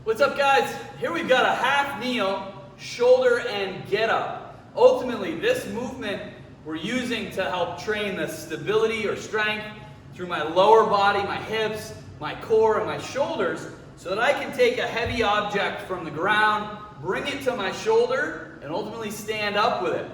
What's up, guys? Here we've got a half kneel, shoulder and get up. Ultimately, this movement we're using to help train the stability or strength through my lower body, my hips, my core, and my shoulders, so that I can take a heavy object from the ground, bring it to my shoulder, and ultimately stand up with it.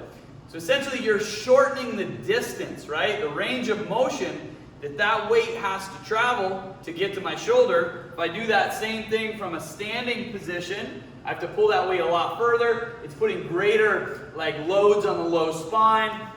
So essentially, you're shortening the distance, right? The range of motion that weight has to travel to get to my shoulder. If I do that same thing from a standing position, I have to pull that weight a lot further. It's putting greater loads on the low spine.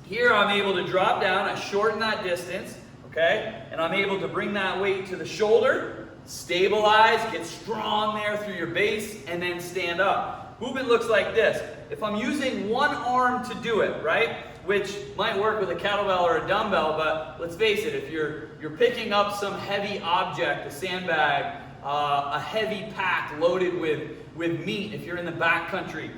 Here I'm able to drop down, I shorten that distance, okay? And I'm able to bring that weight to the shoulder, stabilize, get strong there through your base, and then stand up. Movement looks like this. If I'm using one arm to do it, right? Which might work with a kettlebell or a dumbbell, but let's face it, if you're picking up some heavy object, a sandbag, a heavy pack loaded with meat, if you're in the backcountry,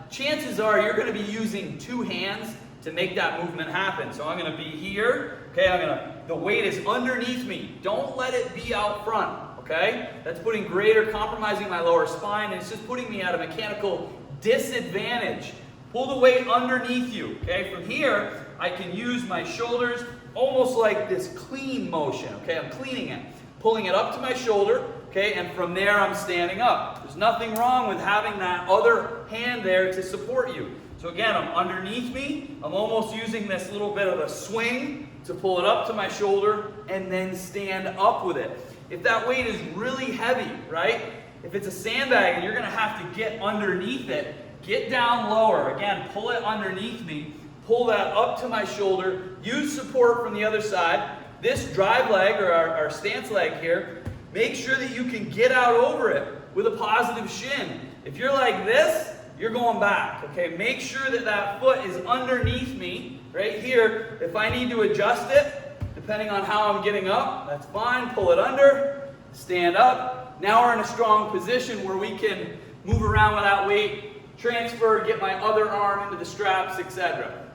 chances are you're going to be using two hands to make that movement happen. So I'm going to be here, okay? The weight is underneath me. Don't let it be out front, okay? That's putting compromising my lower spine, and it's just putting me at a mechanical disadvantage. Pull the weight underneath you, okay? From here, I can use my shoulders almost like this clean motion, okay? I'm cleaning it, pulling it up to my shoulder, okay? And from there, I'm standing up. There's nothing wrong with having that other hand there to support you. So again, I'm underneath me. I'm almost using this little bit of a swing to pull it up to my shoulder and then stand up with it. If that weight is really heavy, right? If it's a sandbag and you're gonna have to get underneath it, get down lower. Again, pull it underneath me. Pull that up to my shoulder. Use support from the other side. This drive leg, or our stance leg here, make sure that you can get out over it with a positive shin. If you're like this, you're going back, okay? Make sure that foot is underneath me, right here. If I need to adjust it, depending on how I'm getting up, that's fine. Pull it under, stand up. Now we're in a strong position where we can move around with that weight, transfer, get my other arm into the straps, etc.